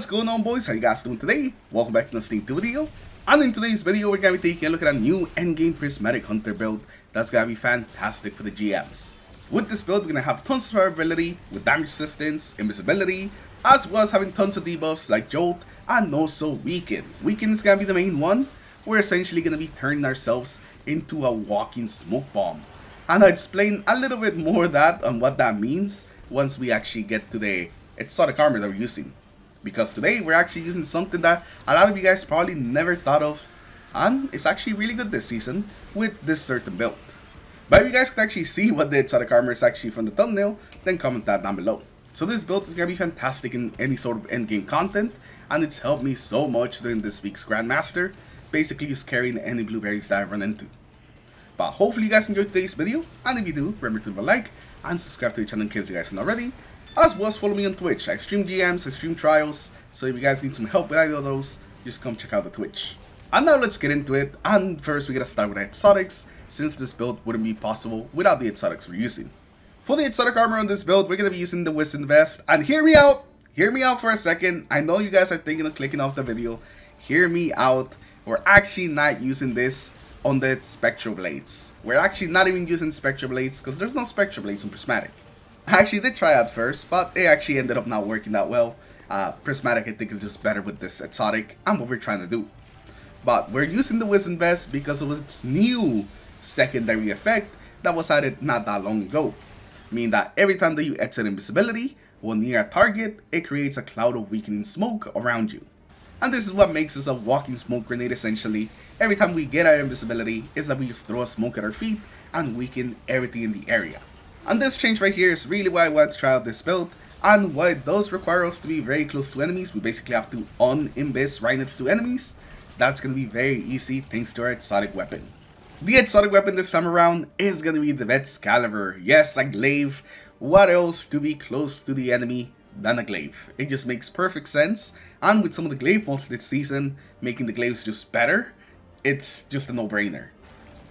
What's going on, boys? How you guys doing today? Welcome back to the Steam 2 video. And in today's video, we're going to be taking a look at a new endgame Prismatic Hunter build that's going to be fantastic for the GMs. With this build, we're going to have tons of survivability with damage resistance, invisibility, as well as having tons of debuffs like Jolt and also Weaken. Weaken is going to be the main one. We're essentially going to be turning ourselves into a walking smoke bomb. And I'll explain a little bit more of that on what that means once we actually get to the exotic armor that we're using. Because today we're actually using something that a lot of you guys probably never thought of, and it's actually really good this season with this certain build. But if you guys can actually see what the exotic armor is actually from the thumbnail, then comment that down below. So this build is going to be fantastic in any sort of endgame content, and it's helped me so much during this week's Grandmaster, basically just carrying any blueberries that I run into. But hopefully you guys enjoyed today's video, and if you do, remember to leave a like and subscribe to the channel in case you guys haven't already. As well as follow me on Twitch. I stream GMs, I stream trials, so if you guys need some help with either of those, just come check out the Twitch. And now let's get into it, and first we gotta start with the exotics, since this build wouldn't be possible without the exotics we're using. For the exotic armor on this build, we're gonna be using the Wisdom Vest, and hear me out for a second. I know you guys are thinking of clicking off the video. Hear me out. We're actually not using this on the Spectral Blades. We're actually not even using Spectral Blades, because there's no Spectral Blades in Prismatic. I actually did try at first, but it actually ended up not working that well. Prismatic, I think, is just better with this exotic and what we're trying to do. But we're using the Wisdom Vest because of its new secondary effect that was added not that long ago. Meaning that every time that you exit invisibility, when near a target, it creates a cloud of weakening smoke around you. And this is what makes us a walking smoke grenade essentially. Every time we get our invisibility, is that we just throw a smoke at our feet and weaken everything in the area. And this change right here is really why I wanted to try out this build, and why it does require us to be very close to enemies. We basically have to un-invis right next to enemies. That's going to be very easy thanks to our exotic weapon. The exotic weapon this time around is going to be the Excalibur. Yes, a glaive. What else to be close to the enemy than a glaive? It just makes perfect sense, and with some of the glaive mods this season making the glaives just better, it's just a no-brainer.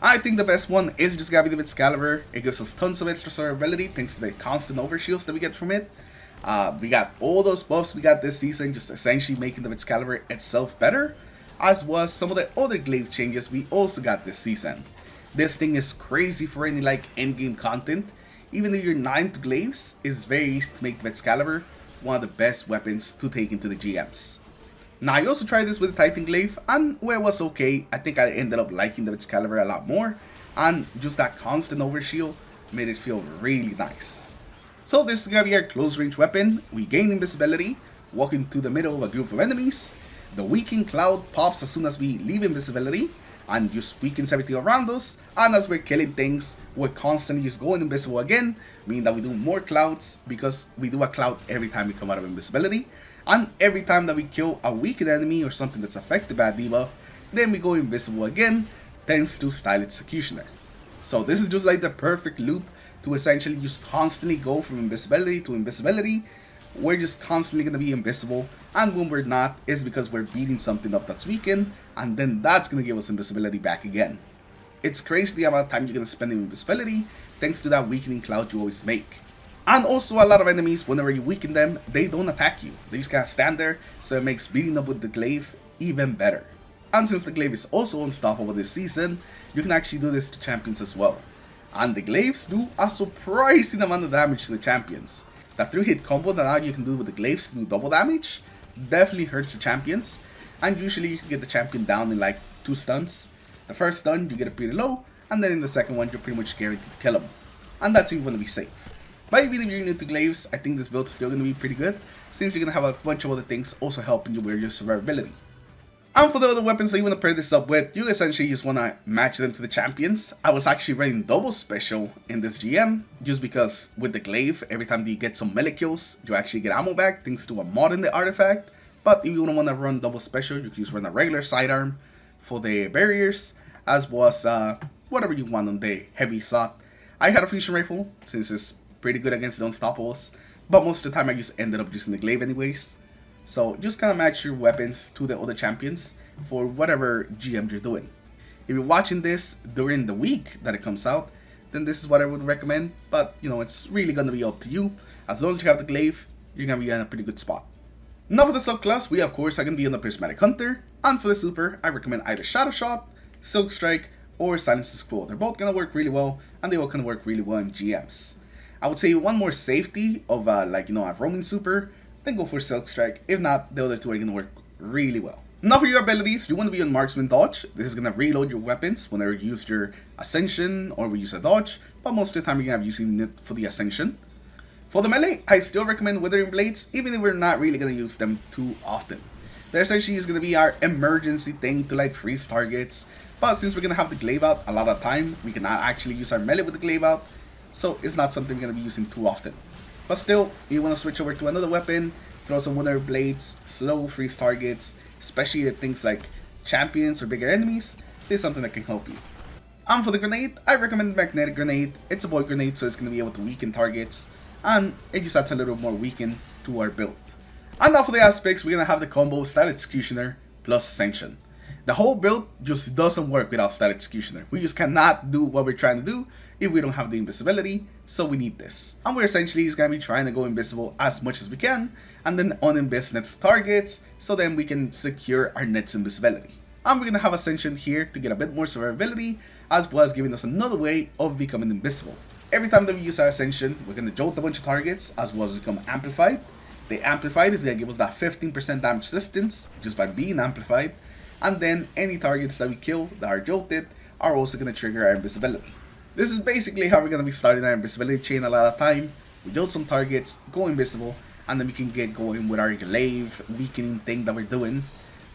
I think the best one is just gotta be the Excalibur. It gives us tons of extra survivability thanks to the constant overshields that we get from it. We got all those buffs we got this season, just essentially making the Excalibur itself better, as well as some of the other glaive changes we also got this season. This thing is crazy for any like endgame content. Even if you're not into glaives, it's very easy to make the Excalibur one of the best weapons to take into the GMs. Now, I also tried this with the Titan Glaive, and where it was okay, I think I ended up liking the Excalibur a lot more, and just that constant overshield made it feel really nice. So this is gonna be our close range weapon. We gain invisibility, walk into the middle of a group of enemies. The weaken cloud pops as soon as we leave invisibility, and just weakens everything around us, and as we're killing things, we're constantly just going invisible again, meaning that we do more clouds, because we do a cloud every time we come out of invisibility. And every time that we kill a weakened enemy or something that's affected by a debuff, then we go invisible again, thanks to Style Executioner. So this is just like the perfect loop to essentially just constantly go from invisibility to invisibility. We're just constantly going to be invisible, and when we're not, is because we're beating something up that's weakened, and then that's going to give us invisibility back again. It's crazy the amount of time you're going to spend in invisibility, thanks to that weakening cloud you always make. And also a lot of enemies, whenever you weaken them, they don't attack you. They just kind of stand there, so it makes beating up with the glaive even better. And since the glaive is also unstoppable this season, you can actually do this to champions as well. And the glaives do a surprising amount of damage to the champions. That 3-hit combo that now you can do with the glaives to do double damage definitely hurts the champions. And usually you can get the champion down in like 2 stuns. The first stun you get it pretty low, and then in the second one you're pretty much guaranteed to kill them. And that's even going to be safe. But even if you're new to glaives, I think this build is still going to be pretty good, since you're going to have a bunch of other things also helping you with your survivability. And for the other weapons that you want to pair this up with, you essentially just want to match them to the champions. I was actually running double special in this GM, just because with the glaive, every time that you get some melee kills, you actually get ammo back thanks to a mod in the artifact. But if you don't want to run double special, you can just run a regular sidearm for the barriers, as well as whatever you want on the heavy slot. I had a fusion rifle, since it's pretty good against the unstoppables, but most of the time I just ended up using the glaive anyways. So just kind of match your weapons to the other champions for whatever GM you're doing. If you're watching this during the week that it comes out, then this is what I would recommend, but you know, it's really going to be up to you. As long as you have the glaive, you're going to be in a pretty good spot. Now for the subclass, we of course are going to be on the Prismatic Hunter, and for the super, I recommend either Shadow Shot, Silk Strike, or Silence's Quo. They're both going to work really well, and they all can work really well in GMs. I would say one more safety of a roaming super, then go for Silk Strike. If not, the other two are going to work really well. Now for your abilities, you want to be on Marksman Dodge. This is going to reload your weapons whenever you use your Ascension or we use a dodge, but most of the time you're going to be using it for the Ascension. For the melee, I still recommend Withering Blades, even if we're not really going to use them too often. They're essentially is going to be our emergency thing to like freeze targets, but since we're going to have the glaive out a lot of time, we cannot actually use our melee with the glaive out, so it's not something we're going to be using too often. But still, you want to switch over to another weapon, throw some Withering Blades, slow freeze targets, especially at things like champions or bigger enemies. This is something that can help you. And for the grenade, I recommend Magnetic Grenade. It's a void grenade, so it's going to be able to weaken targets, and it just adds a little more weaken to our build. And now for the aspects, we're going to have the combo Style Executioner plus Ascension. The whole build just doesn't work without Style Executioner. We just cannot do what we're trying to do if we don't have the invisibility, so we need this. And we're essentially just going to be trying to go invisible as much as we can, and then uninvis next targets, so then we can secure our next invisibility. And we're going to have Ascension here to get a bit more survivability, as well as giving us another way of becoming invisible. Every time that we use our Ascension, we're going to jolt a bunch of targets, as well as become Amplified. The Amplified is going to give us that 15% damage resistance, just by being Amplified. And then any targets that we kill that are jolted are also going to trigger our invisibility. This is basically how we're going to be starting our invisibility chain a lot of time. We jolt some targets, go invisible, and then we can get going with our glaive weakening thing that we're doing.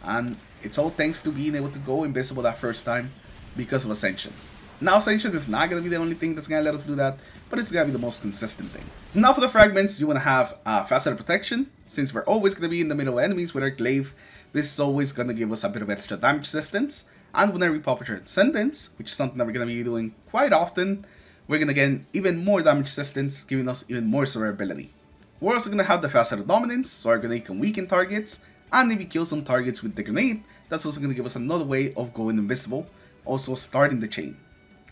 And it's all thanks to being able to go invisible that first time because of Ascension. Now Ascension is not going to be the only thing that's going to let us do that, but it's going to be the most consistent thing. Now for the fragments, you want to have faster protection. Since we're always going to be in the middle of enemies with our glaive, this is always going to give us a bit of extra damage resistance. And whenever we pop our Transcendence, which is something that we're going to be doing quite often, we're going to get even more damage resistance, giving us even more survivability. We're also going to have the faster dominance, so our grenade can weaken targets, and if we kill some targets with the grenade, that's also going to give us another way of going invisible, also starting the chain.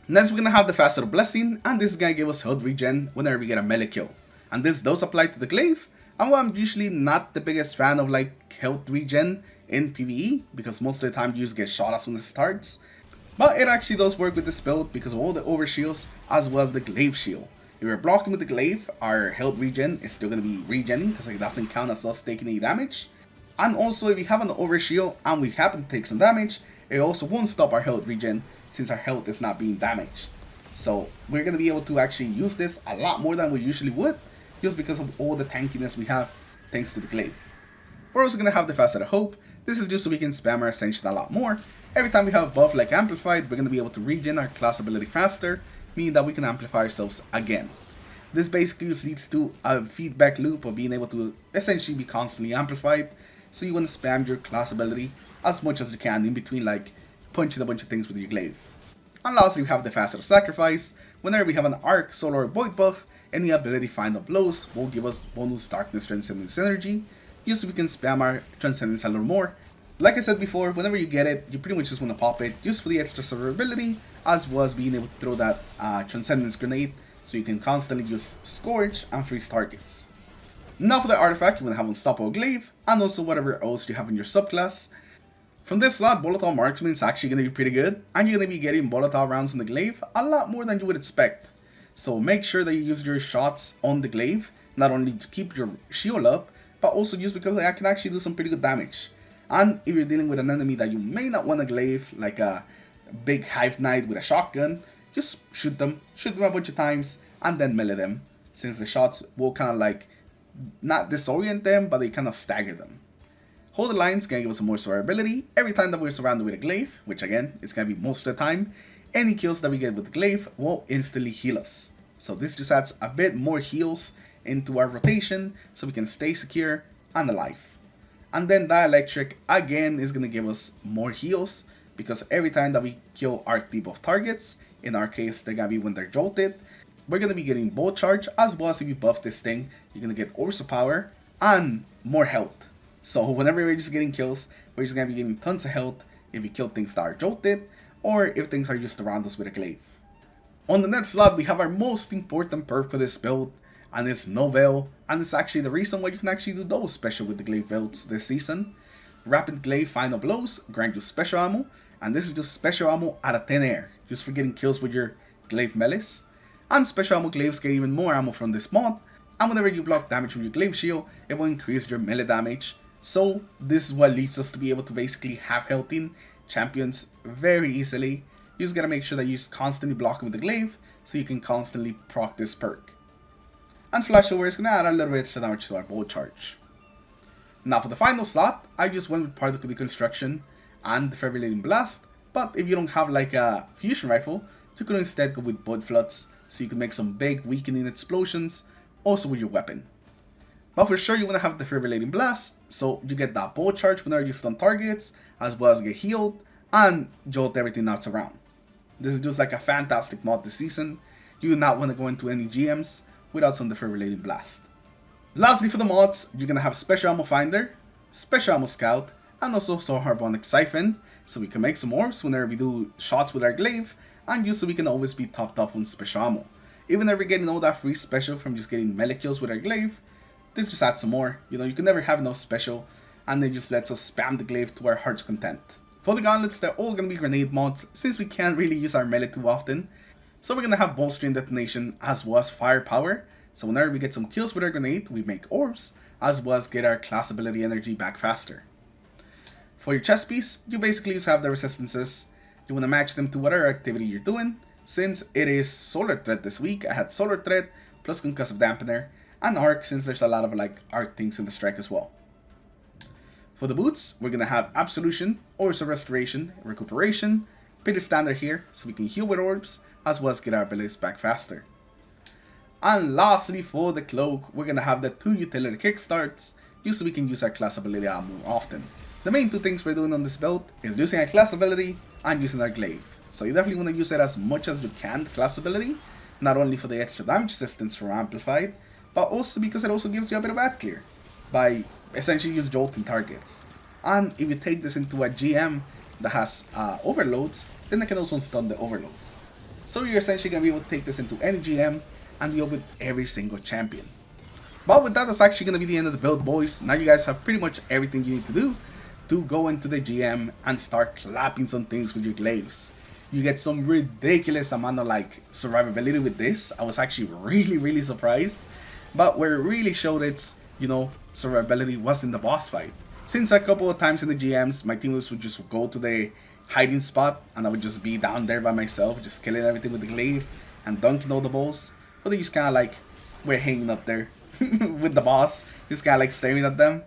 Next, we're going to have the faster blessing, and this is going to give us health regen whenever we get a melee kill. And this does apply to the glaive, and while I'm usually not the biggest fan of like health regen in PvE, because most of the time you just get shot as soon as it starts, but it actually does work with this build because of all the overshields as well as the glaive shield. If we're blocking with the glaive, our health regen is still going to be regenning because it doesn't count as us taking any damage. And also if we have an overshield and we happen to take some damage, it also won't stop our health regen since our health is not being damaged. So we're going to be able to actually use this a lot more than we usually would, just because of all the tankiness we have thanks to the glaive. We're also going to have the Facet of Hope. This is just so we can spam our Ascension a lot more. Every time we have a buff like Amplified, we're going to be able to regen our class ability faster, meaning that we can amplify ourselves again. This basically just leads to a feedback loop of being able to essentially be constantly amplified. So you want to spam your class ability as much as you can in between like punching a bunch of things with your glaive. And lastly, we have the Facet of Sacrifice. Whenever we have an Arc, Soul, or Void buff, any ability Final Blows will give us bonus Darkness Transcendence energy, just so we can spam our Transcendence a little more. Like I said before, whenever you get it, you pretty much just want to pop it just for the extra survivability, as well as being able to throw that Transcendence grenade, so you can constantly use Scourge and freeze targets. Now for the artifact, you want to have Unstoppable Glaive, and also whatever else you have in your subclass. From this slot, Volatile Marksman is actually going to be pretty good, and you're going to be getting volatile rounds in the glaive a lot more than you would expect. So make sure that you use your shots on the glaive, not only to keep your shield up, but also just because I can actually do some pretty good damage. And if you're dealing with an enemy that you may not want to glaive, like a big Hive Knight with a shotgun, just shoot them a bunch of times, and then melee them, since the shots will kind of like, not disorient them, but they kind of stagger them. Hold the Line's gonna give us some more survivability. Every time that we're surrounded with a glaive, which again, it's gonna be most of the time, any kills that we get with the glaive will instantly heal us. So this just adds a bit more heals into our rotation, so we can stay secure and alive. And then Dielectric again is gonna give us more heals, because every time that we kill arc debuff targets, in our case they're gonna be when they're jolted, we're gonna be getting bolt charge, as well as if you buff this thing, you're gonna get Orso power and more health. So whenever we're just getting kills, we're just going to be getting tons of health if we kill things that are jolted, or if things are just around us with a glaive. On the next slot, we have our most important perk for this build, and it's no veil, and it's actually the reason why you can actually do those special with the glaive builds this season. Rapid glaive final blows grant you special ammo, and this is just special ammo out of thin air, just for getting kills with your glaive melees. And special ammo glaives get even more ammo from this mod, and whenever you block damage with your glaive shield, it will increase your melee damage. So this is what leads us to be able to basically have healthy champions very easily. You just gotta make sure that you just constantly block with the glaive, so you can constantly proc this perk. And flashover is gonna add a little bit extra damage to our bow charge. Now for the final slot, I just went with particle deconstruction and defibrillating blast, but if you don't have like a fusion rifle, you could instead go with bud floods, so you can make some big weakening explosions, also with your weapon. But for sure you want to have defibrillating blast, so you get that bow charge whenever you stun targets, as well as get healed, and jolt everything else around. This is just like a fantastic mod this season. You do not want to go into any GMs without some defibrillating blast. Lastly for the mods, you're going to have special ammo finder, special ammo scout, and also harmonic siphon, so we can make some orbs whenever we do shots with our glaive, and just so we can always be topped off on special ammo. Even if we're getting all that free special from just getting melee kills with our glaive, this just adds some more. You know, you can never have enough special, and it just lets us spam the glaive to our heart's content. For the gauntlets, they're all going to be grenade mods, since we can't really use our melee too often. So we're going to have bolstering detonation as well as firepower, so whenever we get some kills with our grenade, we make orbs, as well as get our class ability energy back faster. For your chest piece, you basically just have the resistances. You want to match them to whatever activity you're doing. Since it is solar threat this week, I had solar threat plus concussive dampener, and arc since there's a lot of like arc things in the strike as well. For the boots, we're going to have absolution, orbs of restoration, recuperation, pretty standard here, so we can heal with orbs, as well as get our abilities back faster. And lastly for the cloak, we're going to have the 2 utility kickstarts, just so we can use our class ability more often. The main 2 things we're doing on this build is using our class ability and using our glaive. So you definitely want to use it as much as you can, the class ability, not only for the extra damage assistance from amplified, but also because it also gives you a bit of ad clear by essentially just jolting targets. And if you take this into a GM that has overloads, then it can also stun the overloads. So you're essentially going to be able to take this into any GM and deal with every single champion. But with that, that's actually going to be the end of the build, boys. Now you guys have pretty much everything you need to do to go into the GM and start clapping some things with your glaives. You get some ridiculous amount of like survivability with this. I was actually really surprised. But where it really showed its, you know, survivability was in the boss fight. Since a couple of times in the GMs, my teammates would just go to the hiding spot and I would just be down there by myself, just killing everything with the glaive and dunking all the balls. But they just kind of like, we're hanging up there with the boss, just kind of like staring at them.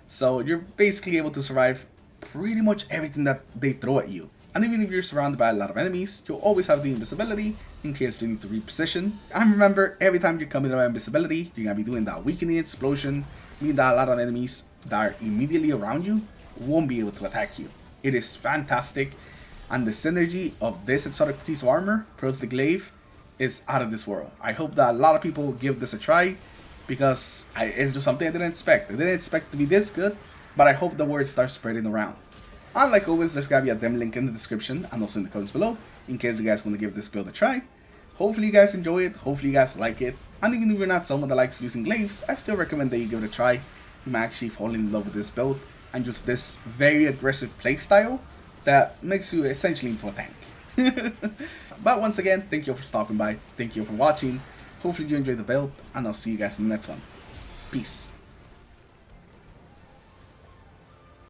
So you're basically able to survive pretty much everything that they throw at you. And even if you're surrounded by a lot of enemies, you'll always have the invisibility in case you need to reposition. And remember, every time you're coming out of invisibility, you're going to be doing that weakening explosion, meaning that a lot of enemies that are immediately around you won't be able to attack you. It is fantastic, and the synergy of this exotic piece of armor plus the glaive is out of this world. I hope that a lot of people give this a try, because it's just something I didn't expect. I didn't expect it to be this good, but I hope the word starts spreading around. And like always, there's gonna be a demo link in the description and also in the comments below, in case you guys want to give this build a try. Hopefully you guys enjoy it, hopefully you guys like it, and even if you're not someone that likes using glaives, I still recommend that you give it a try. You might actually fall in love with this build, and just this very aggressive playstyle that makes you essentially into a tank. But once again, thank you for stopping by, thank you for watching, hopefully you enjoyed the build, and I'll see you guys in the next one. Peace.